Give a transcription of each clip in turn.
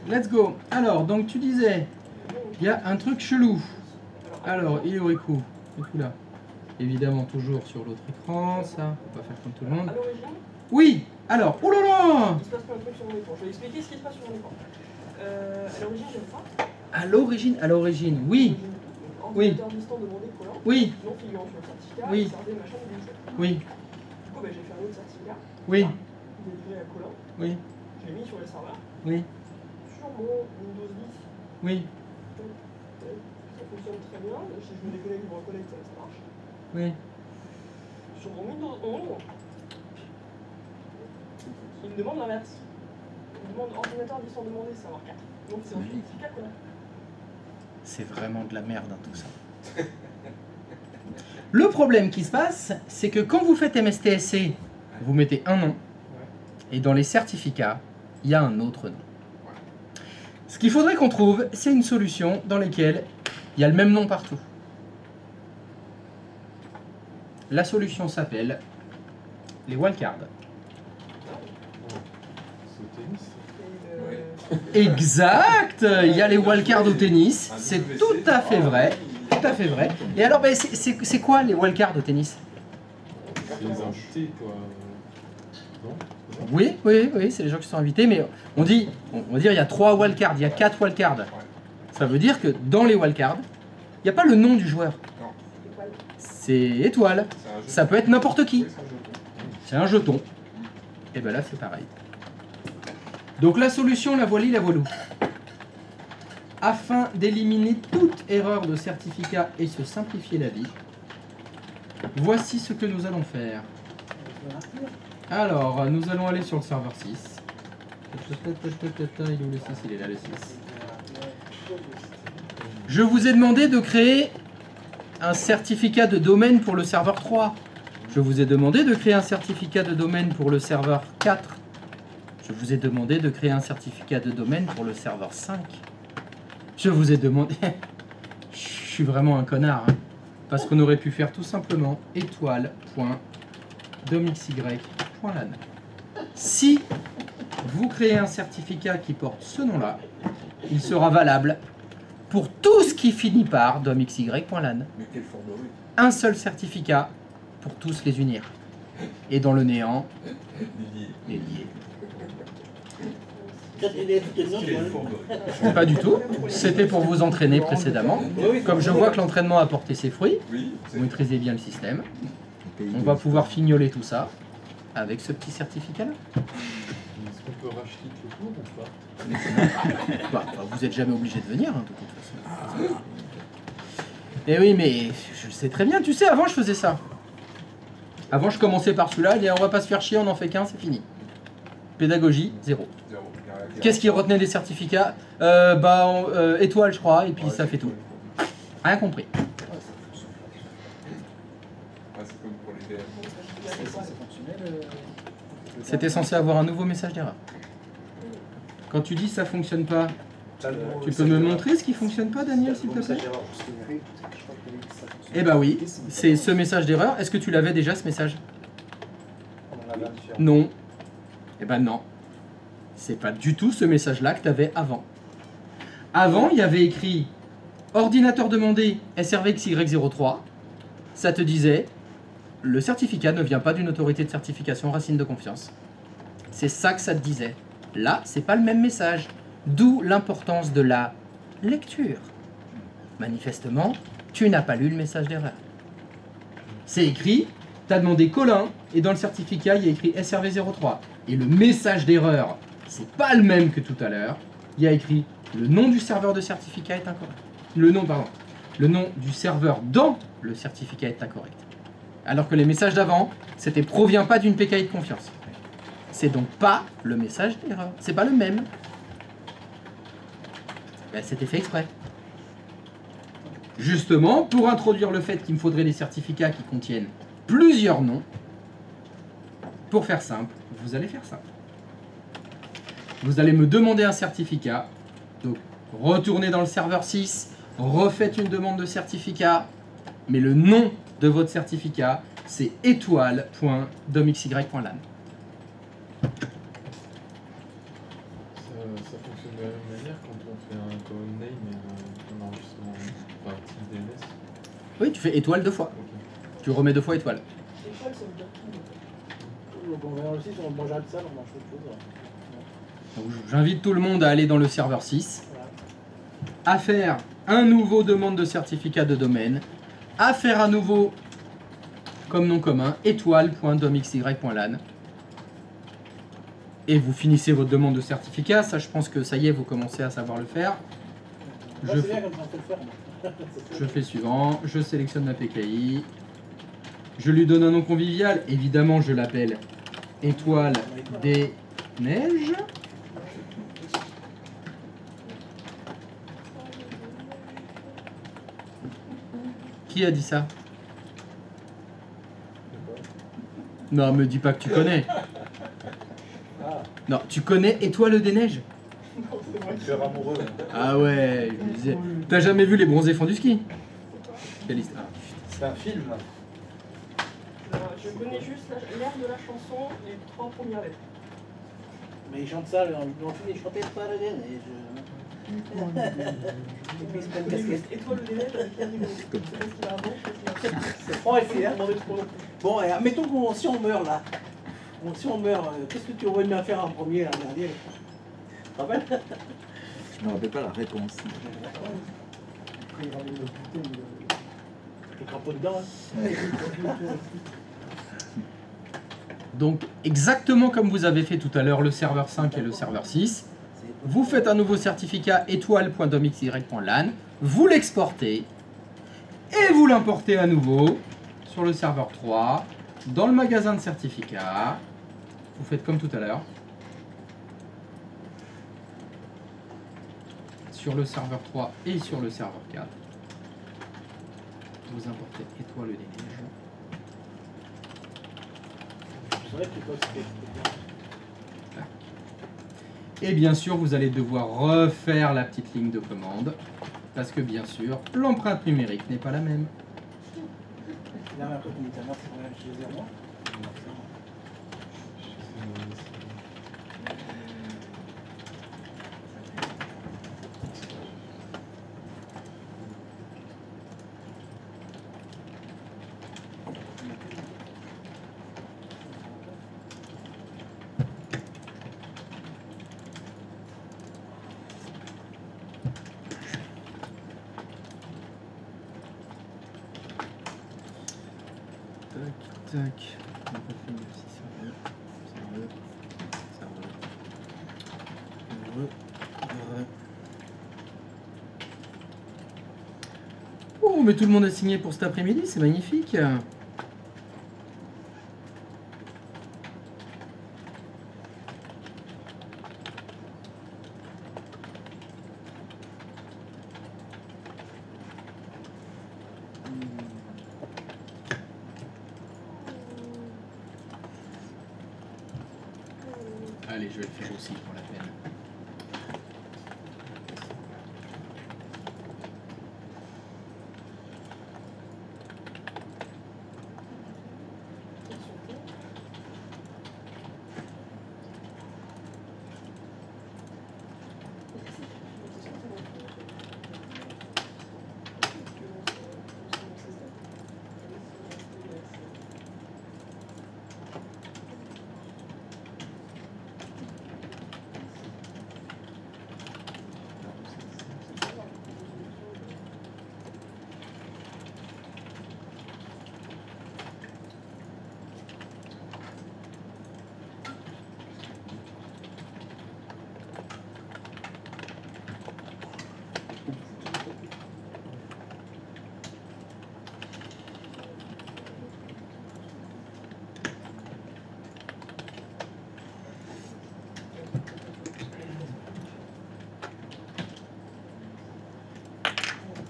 Let's go. Alors, donc tu disais, il y a un truc chelou. Alors, il est où Riku? Là. Évidemment, toujours sur l'autre écran, ça. Faut pas faire comme tout le monde. Oui. Alors, oh là là. Il se passe plein de trucs sur mon écran. Je vais expliquer ce qui se passe sur mon écran. À l'origine, j'aime ça. À l'origine, oui. Ordinateur distant demandé collant. Oui. Non figurant sur le certificat. Oui. Servait machin de bouche. Oui. Du coup, j'ai fait un autre certificat. Oui. Délivré à collant. Oui. Je l'ai mis sur les serveurs. Oui. Sur mon Windows 10. Oui. Ça fonctionne très bien. Si je me déconnecte, je me reconnecte, ça marche. Oui. Sur mon Windows 11, il me demande l'inverse. Il me demande ordinateur distant demandé, savoir 4. Donc c'est un certificat collant. C'est vraiment de la merde, hein, tout ça. Le problème qui se passe, c'est que quand vous faites MSTSC, vous mettez un nom, et dans les certificats, il y a un autre nom. Ce qu'il faudrait qu'on trouve, c'est une solution dans laquelle il y a le même nom partout. La solution s'appelle les wildcards. Exact. Il y a les wildcards au tennis, c'est tout à fait vrai. Tout à fait vrai. Et alors, ben, c'est quoi les wildcards au tennis? C'est les invités, quoi. Non? Oui, c'est les gens qui sont invités, mais on va dire il y a 3 wildcards, il y a 4 wildcards. Ça veut dire que dans les wildcards, il n'y a pas le nom du joueur. C'est étoile. Ça peut être n'importe qui. C'est un jeton. Et bien là, c'est pareil. Donc la solution, la voilée, la voilou. Afin d'éliminer toute erreur de certificat et se simplifier la vie, voici ce que nous allons faire. Alors, nous allons aller sur le serveur 6. Il est où le 6? Il est là, le 6. Je vous ai demandé de créer un certificat de domaine pour le serveur 3. Je vous ai demandé de créer un certificat de domaine pour le serveur 4. Je vous ai demandé de créer un certificat de domaine pour le serveur 5. Je vous ai demandé... Je suis vraiment un connard. Hein. Parce qu'on aurait pu faire tout simplement étoile.domxy.lan. Si vous créez un certificat qui porte ce nom-là, il sera valable pour tout ce qui finit par domxy.lan. Mais quelle fourberie. Un seul certificat pour tous les unir. Et dans le néant, les lier. Pas du tout. C'était pour vous entraîner précédemment. Comme je vois que l'entraînement a porté ses fruits, vous maîtrisez bien le système. On va pouvoir fignoler tout ça avec ce petit certificat-là. Est-ce qu'on peut racheter le cours ou pas? Vous n'êtes jamais obligé de venir, hein, de toute façon. Et oui, mais je le sais très bien. Tu sais, avant, je faisais ça. Avant, je commençais par celui-là. On va pas se faire chier, on en fait qu'un, c'est fini. Pédagogie, 0. Qu'est-ce qui retenait les certificats? Étoile, je crois, et puis ça fait tout. Rien compris. C'était censé avoir un nouveau message d'erreur. Quand tu dis ça fonctionne pas, tu peux me montrer ce qui fonctionne pas, Daniel, s'il te plaît? Eh ben oui, c'est ce message d'erreur. Est-ce que tu l'avais déjà, ce message? Non. Eh ben non. C'est pas du tout ce message-là que tu avais avant. Avant, il y avait écrit ordinateur demandé SRVXY03. Ça te disait le certificat ne vient pas d'une autorité de certification racine de confiance. C'est ça que ça te disait. Là, c'est pas le même message. D'où l'importance de la lecture. Manifestement, tu n'as pas lu le message d'erreur. C'est écrit, tu as demandé Colin, et dans le certificat, il y a écrit SRV03. Et le message d'erreur, c'est pas le même que tout à l'heure. Il y a écrit le nom du serveur de certificat est incorrect. Le nom du serveur dans le certificat est incorrect. Alors que les messages d'avant, c'était provient pas d'une PKI de confiance. C'est donc pas le message d'erreur. C'est pas le même. Ben, c'était fait exprès. Justement, pour introduire le fait qu'il me faudrait des certificats qui contiennent plusieurs noms, pour faire simple, vous allez faire simple. Vous allez me demander un certificat. Donc, retournez dans le serveur 6, refaites une demande de certificat, mais le nom de votre certificat, c'est étoile.domxy.lan. Ça Oui, tu fais étoile 2 fois. Ok. Tu remets 2 fois étoile. Étoile, ça veut dire tout. Donc on va dans le 6, on j'arrête ça, on mange autre chose. Donc, j'invite tout le monde à aller dans le serveur 6, Voilà. à faire un nouveau demande de certificat de domaine, à faire à nouveau comme nom commun étoile.domxy.lan. Et vous finissez votre demande de certificat. Ça, je pense que ça y est, vous commencez à savoir le faire. Moi, Je c'est fais- bien comme ça, on peut le faire. moi. Je fais suivant, je sélectionne ma PKI, je lui donne un nom convivial, évidemment je l'appelle Étoile des Neiges. Qui a dit ça? Non, me dis pas que tu connais. Ah, Non, tu connais Étoile des Neiges? Non, c'est vrai. Cœur amoureux. Ah ouais, je me disais. T'as jamais vu les bronzés font du ski? Quelle histoire. C'est un film. Je connais juste l'air de la chanson, les 3 premières lettres. mais ils chantent ça, ils ont fini de chanter pas le neiges. Et puis ils se prennent Je connais casquette. juste Étoile des neiges avec Yannick. Je sais pas ce qu'il a avant, je sais pas ce qu'il a après. C'est froid ici, hein. Demandez trop non plus. Bon, et admettons qu'on si on meurt là. Bon, si on meurt, qu'est-ce que tu aurais bien faire en premier, en dernier? Tu te rappelles? Je me rappelle pas la réponse. Les crapauds dedans, hein. Donc, exactement comme vous avez fait tout à l'heure le serveur 5 et le serveur 6, vous faites un nouveau certificat étoile.domxy.lan, vous l'exportez et vous l'importez à nouveau sur le serveur 3, dans le magasin de certificats. Vous faites comme tout à l'heure. Sur le serveur 3 et sur le serveur 4. Vous importez étoile des neiges. C'est vrai que tu peux aussi. Et bien sûr, vous allez devoir refaire la petite ligne de commande. Parce que bien sûr, l'empreinte numérique n'est pas la même. Là, après, tu dis, moi, c'est vrai, je les ai moi. Tac, tac. On n'a pas fait le petit serveur. Oh, mais tout le monde a signé pour cet après-midi, c'est magnifique. Allez, je vais le faire aussi pour la peine.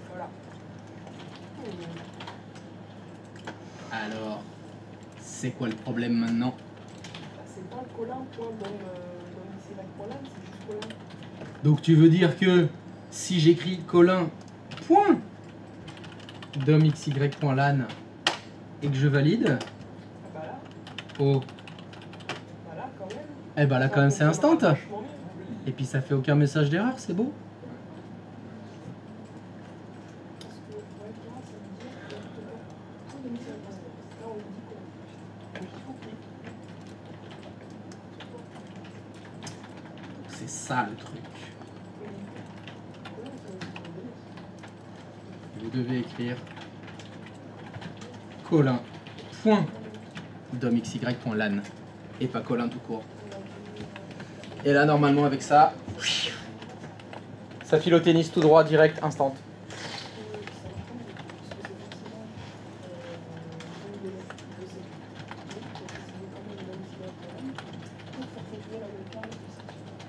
Voilà. Alors, c'est quoi le problème maintenant? C'est pas colin.dom.xy.lan, c'est juste colin. Donc tu veux dire que si j'écris Colin point domxy.lan et que je valide, Ah bah là, oh, voilà quand même. eh ben là quand même c'est instant. Vachement mieux. Et puis ça fait aucun message d'erreur, c'est beau. Parce que, ouais, là, ça veut dire que C'est ça le truc. Vous devez écrire colin.domxy.lan et pas colin tout court. Et là, normalement, avec ça, ça file au tennis tout droit, direct, instant.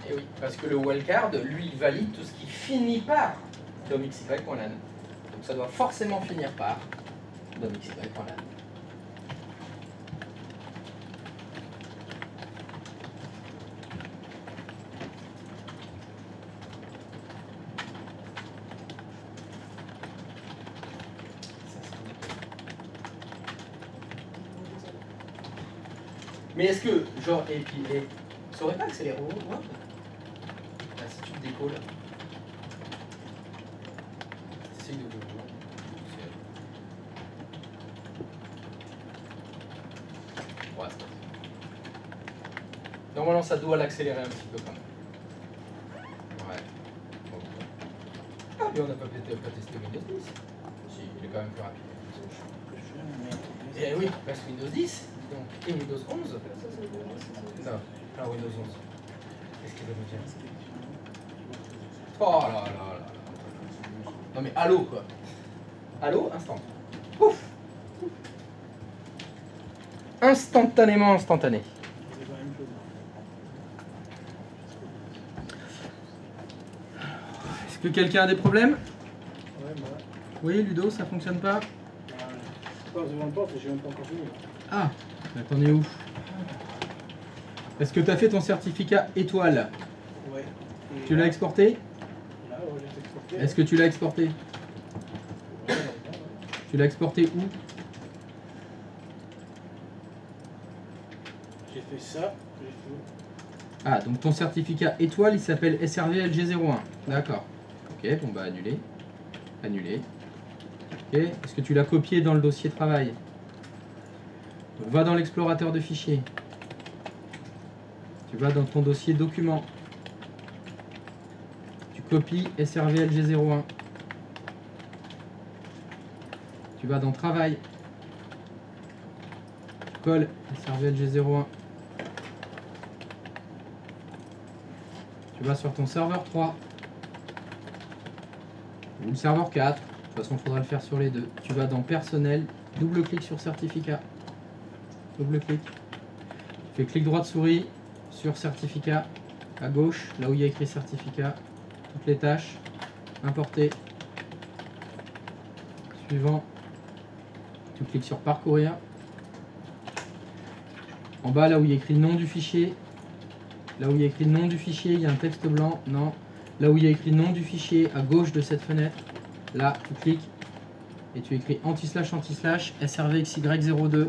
Et oui, parce que le wildcard, lui, il valide tout ce qui finit par domxy.lan. Donc ça doit forcément finir par domxy.lan. Mais est-ce que, genre, et puis, ça aurait pas accéléré au moins si tu te décolles. Essaye de le voir. Ouais, c'est pas ça. Normalement, ça doit l'accélérer un petit peu quand même. Ouais. Bon. Ah, mais on n'a pas testé Windows 10. Si, il est quand même plus rapide. Eh oui, parce que Windows 10. Donc, et Windows 11 non, pas Windows 11. Qu'est-ce qu'il veut me dire? Oh là là là là. Non mais allô quoi. Allô, instant. Pouf. Instantané. Est-ce que quelqu'un a des problèmes? Oui, Ludo, ça fonctionne pas? Ah, t'en es où? Est-ce que tu as fait ton certificat étoile? Ouais. Tu l'as exporté? Là, ouais, j'ai exporté. Est-ce que tu l'as exporté? Tu l'as exporté où? J'ai fait ça, j'ai fait... Ah, donc ton certificat étoile, il s'appelle SRV LG01. D'accord. Ok, bon bah annulé. Annulé. Ok, est-ce que tu l'as copié dans le dossier travail? Donc, va dans l'explorateur de fichiers. Tu vas dans ton dossier documents. Tu copies SRV LG01. Tu vas dans travail. Tu colles SRV LG01. Tu vas sur ton serveur 3. Ou le serveur 4. De toute façon, il faudra le faire sur les deux. Tu vas dans personnel. Double-clic sur certificat. Double-clic. Tu fais clic droit de souris sur certificat. À gauche, là où il y a écrit certificat. Toutes les tâches. Importer. Suivant. Tu cliques sur parcourir. En bas, là où il y a écrit nom du fichier. Là où il y a écrit nom du fichier, il y a un texte blanc. Non. Là où il y a écrit nom du fichier, à gauche de cette fenêtre. Là, tu cliques. Et tu écris anti-slash SRVXY02.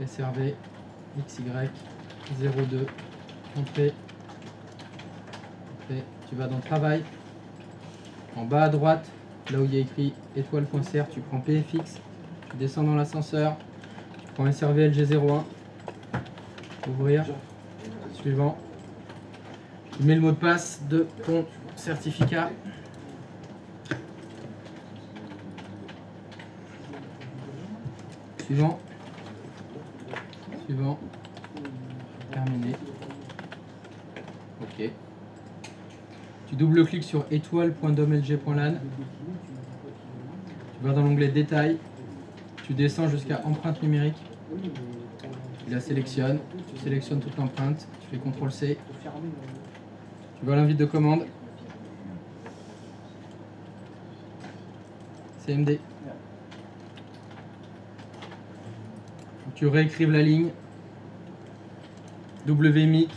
SRV XY02. Entrée. Tu vas dans travail. En bas à droite, là où il y a écrit étoile.cr, tu prends PFX. Tu descends dans l'ascenseur. Tu prends SRV LG01. Ouvrir. Suivant. Tu mets le mot de passe de ton certificat. Suivant. Suivant. Terminé. Ok. Tu double-cliques sur étoile.domlg.lan. Tu vas dans l'onglet détail. Tu descends jusqu'à empreinte numérique. Tu la sélectionnes. Tu sélectionnes toute l'empreinte. Tu fais CTRL-C. Tu vas à l'invite de commande. CMD. Faut que tu réécrives la ligne. WMIC.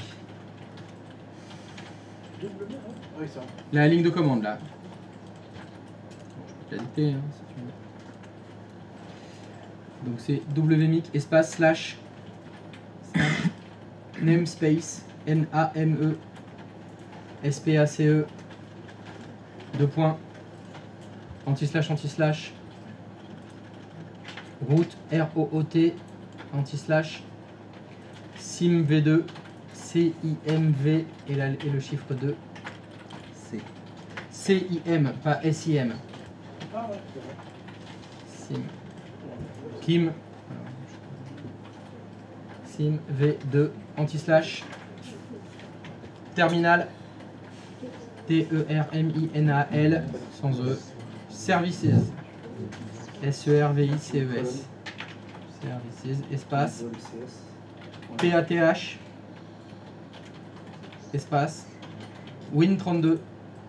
Oui, ça. La ligne de commande là. Bon, je peux te la dicter hein, si tu veux. Donc c'est WMIC espace slash namespace NAME SPACE 2 points. Anti-slash, anti-slash. Route ROOT, anti-slash. SIM V2, CIMV et le chiffre 2. C. CIM, pas SIM. Ah ouais, c'est vrai. SIM. Kim. SIM V2, anti-slash. Terminal. TERMINAL, sans E. Services. SERVICES. Services, espace. PATH. Espace. Win32.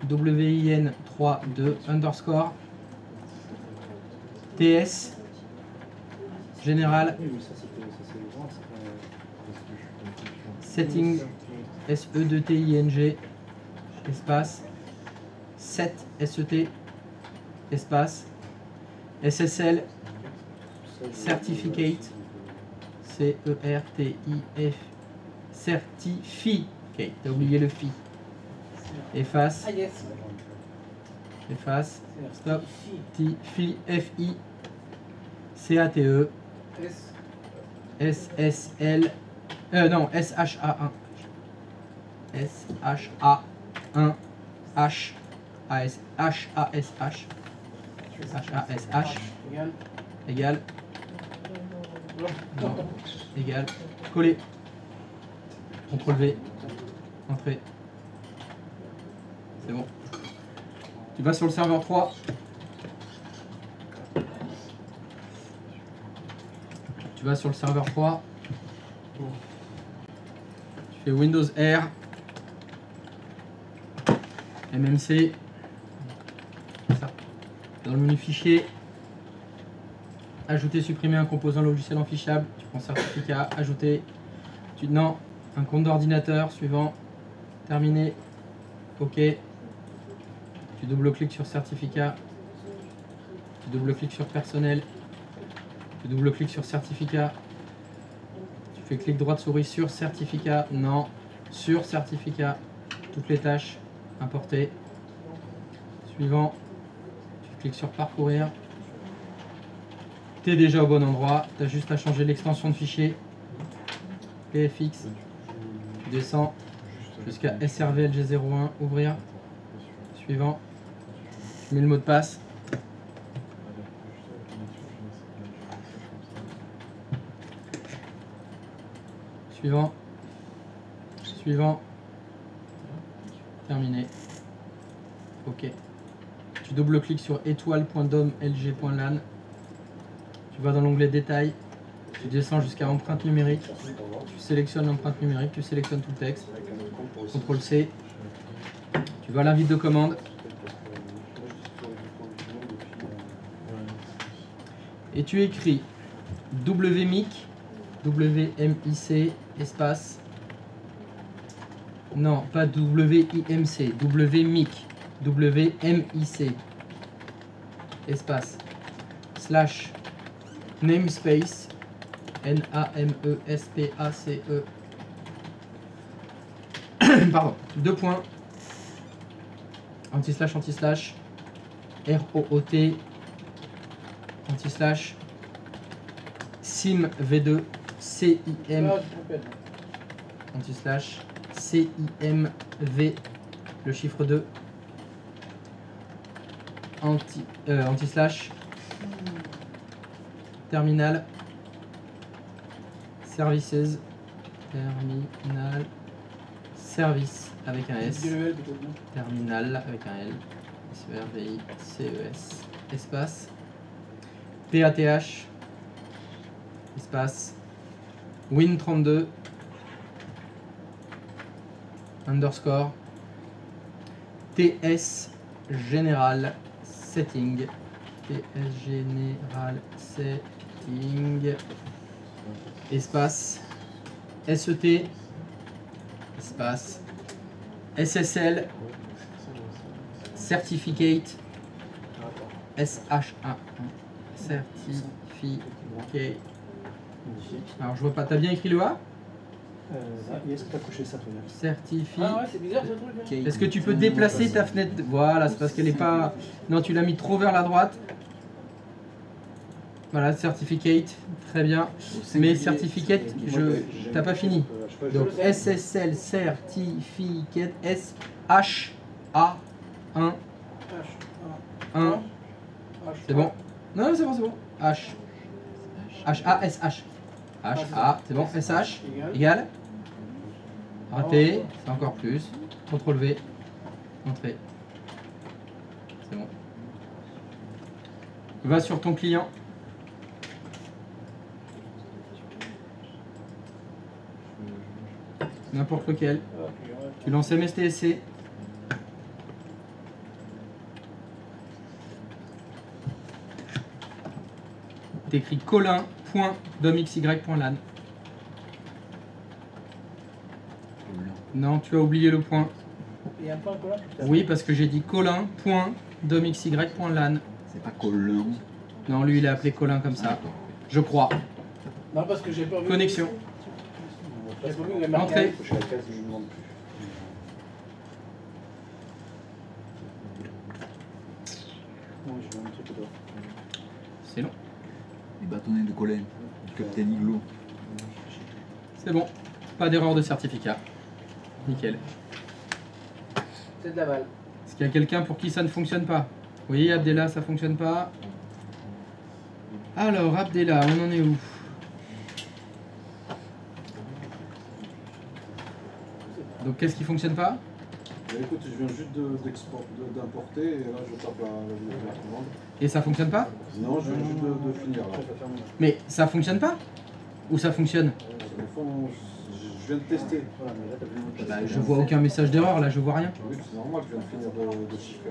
WIN32 underscore. TS. Général. Setting. SE2TING. Espace. Set. SET. Espace. SSL. Certificate. CERTIF. Certificate. T'as oublié le fi. Efface. Ah yes. Efface. Stop. Ici. FI. CATE. S. SSL. Non, SHA1. SHA1. H. HASH. HASH. Égal. Égal. Non. Égal. Coller. CTRL V. Entrée. C'est bon. Tu vas sur le serveur 3. Tu vas sur le serveur 3. Tu fais Windows R. MMC. Ça. Dans le menu fichier. Ajouter, supprimer un composant logiciel en fichable. Tu prends certificat, ajouter. Non, un compte d'ordinateur, suivant. Terminé. OK. Tu double-cliques sur certificat. Tu double-cliques sur personnel. Tu double-cliques sur certificat. Tu fais clic droit de souris sur certificat. Non. Sur certificat. Toutes les tâches. Importer. Suivant. Tu cliques sur parcourir. Tu es déjà au bon endroit. Tu as juste à changer l'extension de fichier. PFX. Tu descends jusqu'à SRVLG01. Ouvrir. Suivant. Tu mets le mot de passe. Suivant. Suivant. Terminé. OK. Tu double-cliques sur étoile.dom.lg.lan. Tu vas dans l'onglet détail. Tu descends jusqu'à empreinte numérique. Tu sélectionnes l'empreinte numérique. Tu sélectionnes tout le texte. CTRL C. Tu vas à l'invite de commande. Et tu écris WMIC, WMIC, espace. Non, pas WIMC, WMIC, WMIC, espace. Slash namespace, NAMESPACE. Pardon, 2 points. Anti-slash, anti-slash. ROOT. Anti-slash. SIM V2. CIM. Ah, je me rappelle. Anti-slash. CIMV. Le chiffre 2. Anti-slash. Terminal. Services. Terminal. Service avec un S. DEL, plutôt bien. Terminal avec un L. SERVI, CES. Espace. PATH. Espace. Win32. Underscore. TS Général Setting. TS Général Setting. Espace. SET. Espace. SSL. Certificate. SH1. Certificate. Alors je vois pas, t'as bien écrit le A? Est-ce que tu as couché ça, toi? Certifie. Ah ouais, c'est bizarre ce truc. Hein. Est-ce que tu peux déplacer ta fenêtre? Voilà, c'est parce qu'elle est pas... Non, tu l'as mis trop vers la droite. Voilà, certificate, très bien. Mais certificate, t'as pas fini. Donc SSL certificate SH A 1 1. C'est bon? Non, c'est bon, c'est bon. H A S H H A, c'est bon. SH égale. Raté, c'est encore plus. CTRL V, entrée. C'est bon. Va sur ton client. N'importe lequel. Tu lances MSTSC. T'écris colin.domxy.lan. Non, tu as oublié le point. Il y a un point colin. Oui, parce que j'ai dit colin.domxy.lan. C'est pas Colin. Non, lui il a appelé Colin comme ça. Je crois. Non, parce que j'ai pas vu. Connexion. J'ai pas vu où il y a marqué. Entrée. Je suis à la case, je ne demande plus. Non, je veux un truc dehors. C'est long. Les bâtonnets de Colin. Du Capitaine Iglo. C'est bon. Pas d'erreur de certificat. Nickel. C'est de la balle. Est-ce qu'il y a quelqu'un pour qui ça ne fonctionne pas? Oui, Abdella, ça fonctionne pas. Alors, Abdella, on en est où? Donc, qu'est-ce qui fonctionne pas? Écoute, je viens juste d'importer et là je tape la commande. Et ça fonctionne pas? Non, je viens juste de finir là. Mais ça fonctionne pas? Ou ça fonctionne? Au fond, je viens de tester. Bah, je vois aucun message d'erreur, là, je vois rien. Oui, c'est normal, je viens de finir de chiffrer.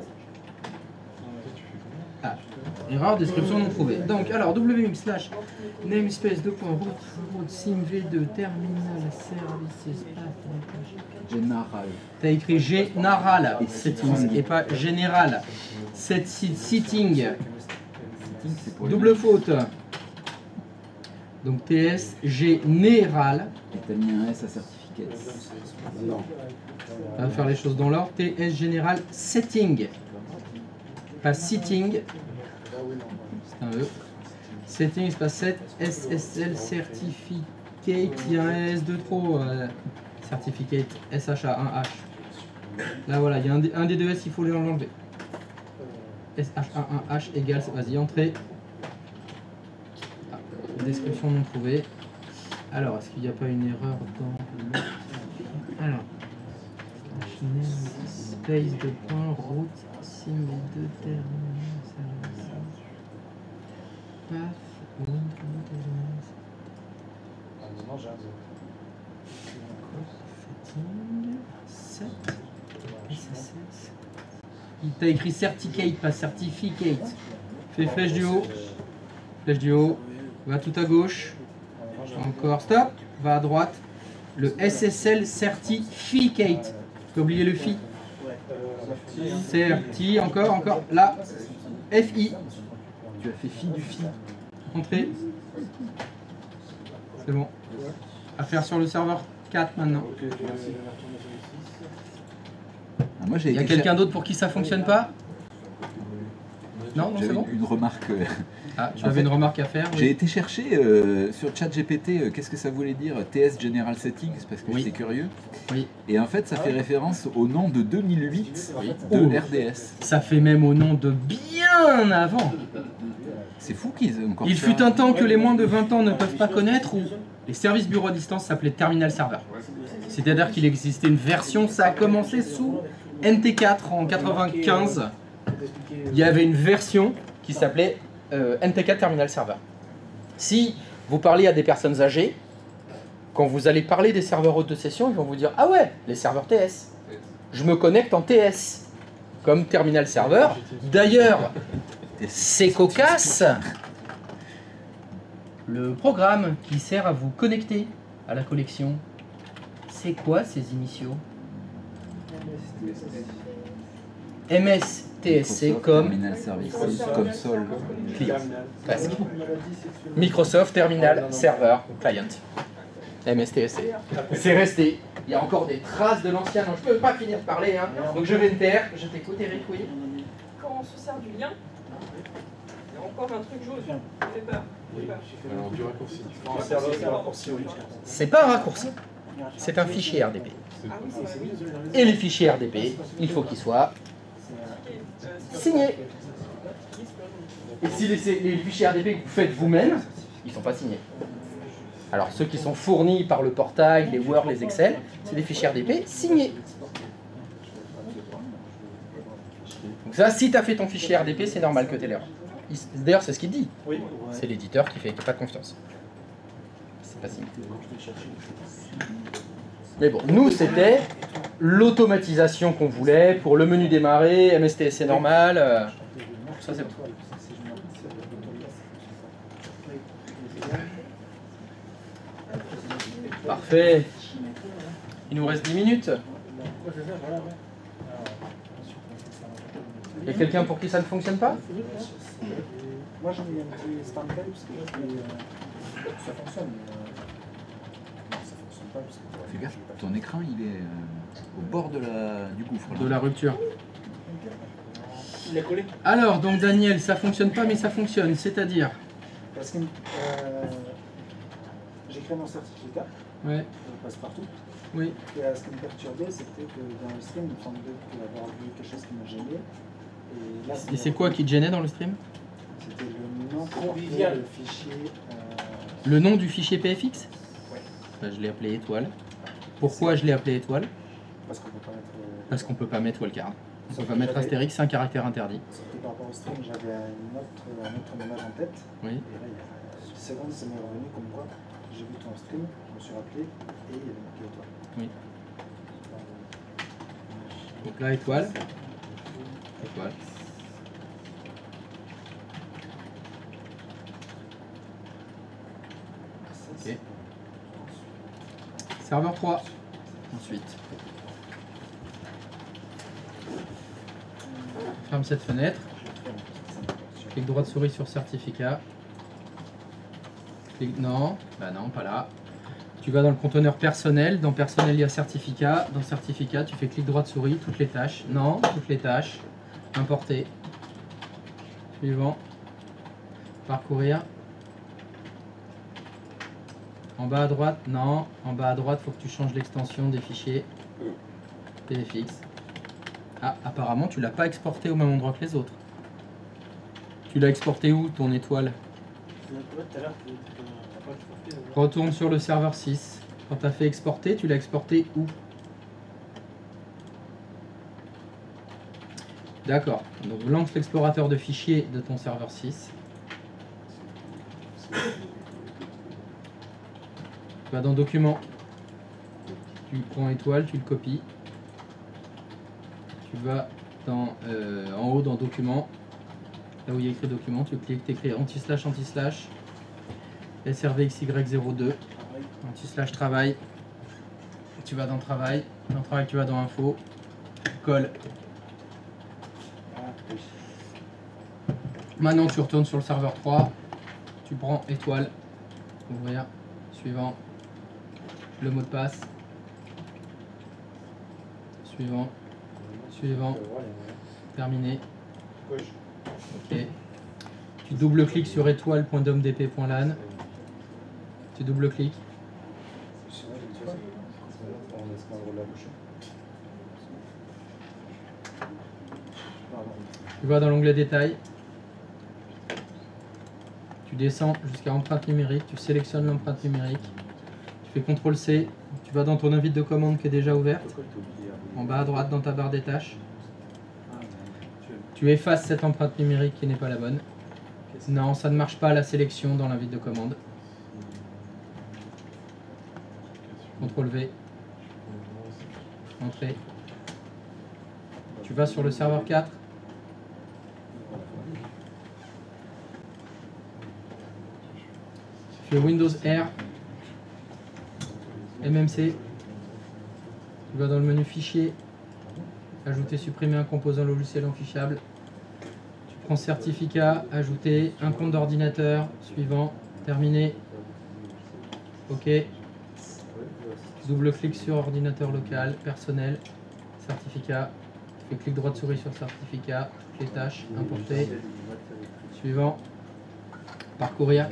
Ah, erreur, description non trouvée. Donc, alors, wm slash namespace 2.root simv2 terminal services. Général. T'as écrit général settings et pas général. Setting. C'est pour Double faute. Donc TS général. Et t'as mis un S à certificate. Non. On va faire les choses dans l'ordre. TS général setting. Pas sitting. C'est un E. Setting espace 7. SSL certificate. Il y a un S de trop. Certificate SHA 1H. Là voilà, il y a un des deux S, il faut l'enlever. SH1H égale, vas-y, entrée. Ah, description non trouvée. Alors, est-ce qu'il n'y a pas une erreur dans le... Alors, space de point, route, sim et deux terminaux, path, il t'a écrit certificate, pas certificate. Fais flèche du haut. Flèche du haut. Va tout à gauche. Encore. Stop. Va à droite. Le SSL certificate. T'as oublié le FI. Certi. Encore. Là. FI. Tu as fait fi du fi. Entrée. C'est bon. Affaire sur le serveur 4 maintenant. Ah, moi, Il y a quelqu'un d'autre pour qui ça fonctionne pas? Non, c'est J'avais bon. une remarque. Ah, tu avais une remarque à faire? J'ai Oui. été chercher sur ChatGPT qu'est-ce que ça voulait dire TS General Settings parce que Oui. j'étais curieux. Oui. Et en fait, ça fait référence au nom de 2008 de Oh. RDS. Ça fait même au nom de bien avant. C'est fou qu'ils aient encore Il ça. fut un temps que les moins de 20 ans ne peuvent pas connaître où les services bureau à distance s'appelaient Terminal Server. C'est-à-dire qu'il existait une version, ça a commencé sous NT4 en 95. Il y avait une version qui s'appelait NT4 Terminal Server. Si vous parlez à des personnes âgées, quand vous allez parler des serveurs haute de session, ils vont vous dire « Ah ouais, les serveurs TS. Je me connecte en TS. » Comme Terminal Server. D'ailleurs, c'est cocasse. Le programme qui sert à vous connecter à la collection, c'est quoi ces initiaux? MSTSC comme Terminal Services, console. client. Presque. Microsoft Terminal Server Client. MSTSC. C'est resté. Il y a encore des traces de l'ancien. Non, je peux pas finir de parler. Hein. Donc je vais me taire. Je t'écoute, Eric, oui. Quand on se sert du lien, il y a encore un truc jaune. Ça fait peur. Oui. Alors, du raccourci. C'est un raccourci, oui. C'est pas un raccourci. C'est un fichier RDP. Ah oui, c'est oui. Et les fichiers RDP, il faut qu'ils soient signés. Et si les fichiers RDP que vous faites vous-même, ils ne sont pas signés. Alors ceux qui sont fournis par le portail, les Word, les Excel, c'est des fichiers RDP signés. Donc ça, si tu as fait ton fichier RDP, c'est normal que tu aies l'erreur. D'ailleurs, c'est ce qu'il dit. Oui. C'est l'éditeur qui fait pas de confiance. C'est pas signé. Mais bon, nous, c'était l'automatisation qu'on voulait pour le menu démarrer, MSTSC normal. Ça, c'est bon. Parfait. Il nous reste 10 minutes. Il y a quelqu'un pour qui ça ne fonctionne pas? Moi j'en ai un petit stand-by parce que ça fonctionne. Mais ça fonctionne pas parce que. Fais gaffe, ton écran il est au bord du gouffre. Là. De la rupture. Il est collé. Alors, donc Daniel, ça fonctionne pas, mais ça fonctionne. C'est-à-dire? Parce que j'ai créé mon certificat, Ouais, passe partout. oui. Et ce qui me perturbait, c'était que dans le stream, il me semblait qu'il y avait quelque chose qui me gênait. Et là, Et c'est quoi qui te gênait dans le stream? C'était le nom Convivial. le fichier. Le nom du fichier PFX? Ouais. Bah, je l'ai appelé étoile. Pourquoi je l'ai appelé étoile? Parce qu'on peut pas mettre. Parce qu'on peut pas mettre wildcard. On peut pas mettre astérix, c'est un caractère interdit. C'était par rapport au stream, j'avais un autre image en tête. Oui. Et là, il y a 10 secondes, ça m'est revenu comme quoi j'ai vu ton stream, je me suis rappelé et il y avait marqué étoile. Oui. Donc là, étoile. Étoile. Ok. Serveur 3. Ensuite. Ferme cette fenêtre. Clic droit de souris sur certificat. Non, bah non, pas là. Tu vas dans le conteneur personnel. Dans personnel, il y a certificat. Dans certificat, tu fais clic droit de souris, toutes les tâches. Non, toutes les tâches. Importer. Suivant. Parcourir. En bas à droite, non. En bas à droite, il faut que tu changes l'extension des fichiers PFX. Ah, apparemment, tu l'as pas exporté au même endroit que les autres. Tu l'as exporté où, ton étoile? Retourne sur le serveur 6. Quand tu as fait exporter, tu l'as exporté où? D'accord. Donc lance l'explorateur de fichiers de ton serveur 6. Tu vas dans Documents. Tu prends étoile, tu le copies. Tu vas dans, en haut dans Documents. Là où il y a écrit Document, tu cliques, tu écris anti-slash, anti-slash. SRVXY02. Anti-slash travail. Tu vas dans Travail. Dans Travail, tu vas dans Info. Colle. Maintenant, tu retournes sur le serveur 3. Tu prends étoile. Ouvrir. Suivant. Le mot de passe. Suivant. Suivant. Terminé. Ok. Tu double-cliques sur étoile.domdp.lan. Tu double-cliques. Tu vas dans l'onglet Détails. Tu descends jusqu'à Empreinte numérique. Tu sélectionnes l'empreinte numérique. Tu fais CTRL-C. Tu vas dans ton invite de commande qui est déjà ouverte. En bas à droite dans ta barre des tâches. Tu effaces cette empreinte numérique qui n'est pas la bonne. Non, ça ne marche pas la sélection dans l'invite de commande. CTRL-V. Entrée. Tu vas sur le serveur 4. Tu fais Windows R. MMC. Tu vas dans le menu Fichier. Ajouter, supprimer un composant logiciel non fichable. Tu prends certificat, ajouter un compte d'ordinateur, suivant, terminé. OK. Double-clic sur ordinateur local, personnel, certificat. Tu fais clic droit de souris sur certificat, les tâches, importer. Suivant. Parcourir.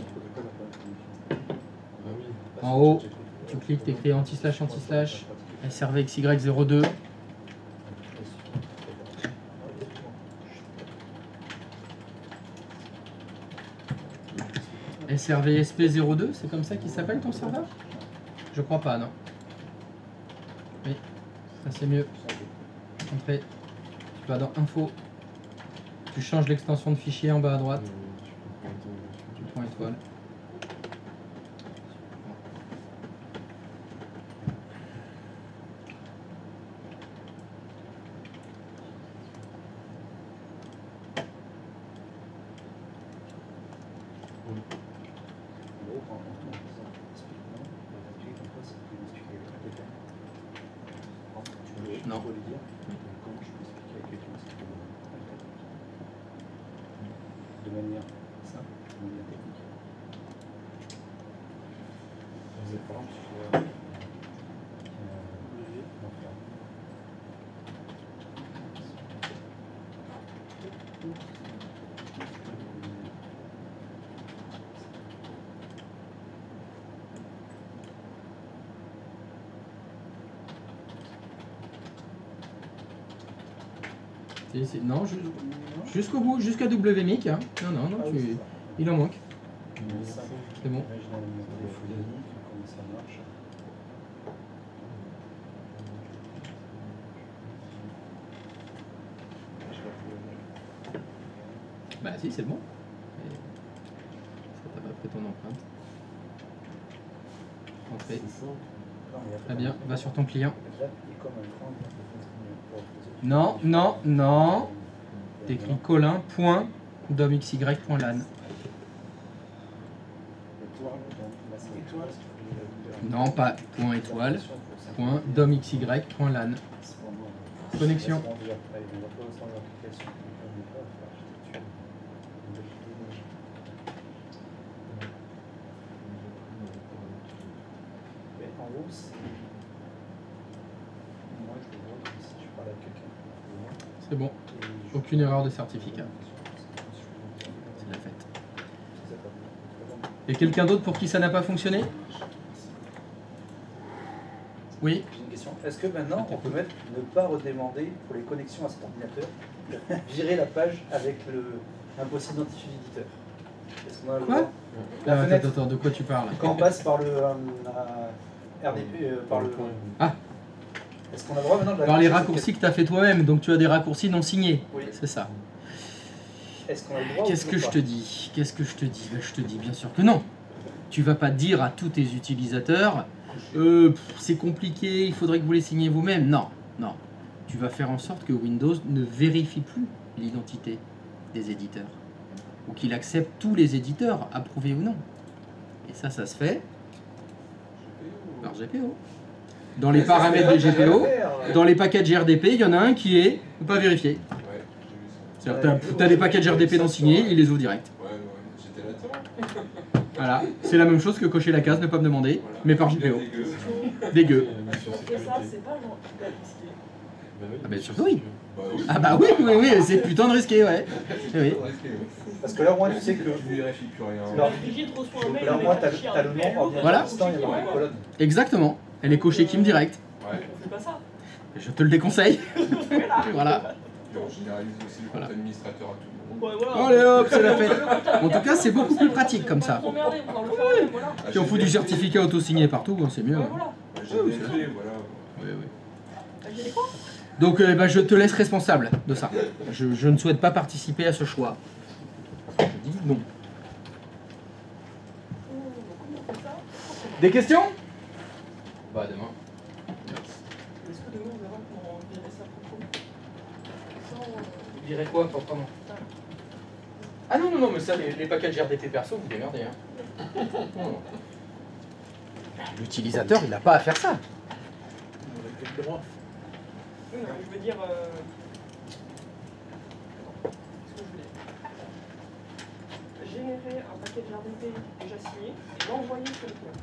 En haut, tu cliques, tu écris anti-slash, anti-slash, SRVXY02. SRVSP02, c'est comme ça qu'il s'appelle ton serveur? Je crois pas, non. Oui, ça c'est mieux. Entrée. Tu vas dans Info. Tu changes l'extension de fichier en bas à droite. Tu prends étoile. Non. Comment je peux expliquer à quelqu'un ce qu'il veut. De manière simple, de manière technique. Par exemple, sur Non, jusqu'au bout, jusqu'à WMIC. Hein. Non, il en manque. C'est bon. Comment ça marche. Bah si, c'est bon. Et ça t'a pas pris ton empreinte. Entrée. Très bien, va sur ton client. Non. T'écris colin.domxy.lan. Non, pas point étoile. Point domxy.lan. Connexion. En gros, c'est. Moi, je le vois comme si tu parlais à quelqu'un. C'est bon. Aucune erreur de certificat. C'est la fête. Et quelqu'un d'autre pour qui ça n'a pas fonctionné? Oui. J'ai une question. Est-ce que maintenant, on peut mettre ne pas redemander pour les connexions à cet ordinateur, virer la page avec un possible identifiant d'éditeur? Est-ce qu'on a le Quoi? La fenêtre, Attends, de quoi tu parles? quand on passe par le RDP, par le. Ah. Est-ce qu'on a le droit maintenant de la Par les cacher raccourcis que tu as fait toi-même, donc tu as des raccourcis non signés. Oui. C'est ça. Est-ce qu'on a le droit Qu'est-ce ou que je te dis? Qu'est-ce que je te dis? Ben, je te dis bien sûr que non. Tu vas pas dire à tous tes utilisateurs c'est compliqué, il faudrait que vous les signiez vous-même. Non. Tu vas faire en sorte que Windows ne vérifie plus l'identité des éditeurs. Ou qu'il accepte tous les éditeurs, approuvés ou non. Et ça se fait par GPO. Dans les paramètres des GPO, dans les packages RDP, il y en a un qui est pas vérifié. C'est-à-dire que tu as des packages RDP non signés, il les ouvre direct. J'étais là-dedans. Voilà, c'est la même chose que cocher la case, ne pas me demander, mais par GPO. Dégueu. Et ça, c'est pas genre hyper risqué. Ah bah sûr que oui. Ah bah oui, c'est putain de risqué, ouais. Oui. Parce que là, au moins, tu sais que. Tu vérifies plus rien. Alors, Brigitte reçoit un mail. là, au moins, t'as le nom ordinateur. Voilà. Instant, il y a marqué colonne. Exactement. Elle est cochée Kim direct. Ouais. On fait pas ça. Je te le déconseille. Voilà. Et on généralise aussi le compte administrateur à tout le monde. Ouais, voilà. Allez hop, c'est la fête. En tout cas, c'est beaucoup plus pratique comme ça. Vous emmerdez, vous en le faire, voilà. Si on fout du certificat auto-signé partout, c'est mieux. Ouais, voilà. GDG, voilà. Oui. J'ai des quoi? Donc je te laisse responsable de ça. Je ne souhaite pas participer à ce choix. Je dis non. Comment on fait ça? Des questions? Bah demain. Est-ce que demain on verra comment virer ça proprement? Sans. Virer quoi proprement? Ah non, mais ça, les packages RDP perso, vous démerdez. Hein. L'utilisateur, il n'a pas à faire ça. Oui, non, je veux dire. Qu'est-ce que je voulais? Générer un paquet de RDP déjà signé et l'envoyer sur le client.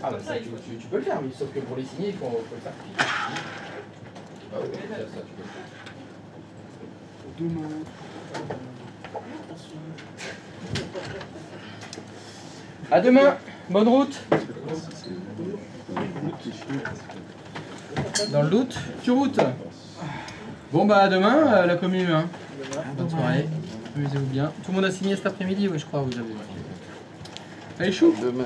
Ah bah comme ça, ça, tu, il faut. tu peux le faire, mais sauf que pour les signer, il faut le faire. Ah ouais, ça, tu peux le faire. Demain. À demain, bonne route. Dans le doute, tu routes. Bon bah à demain, la commune. Hein. Bonne soirée, amusez-vous bien. Tout le monde a signé cet après-midi, oui je crois, vous avez. Allez chou. Demain.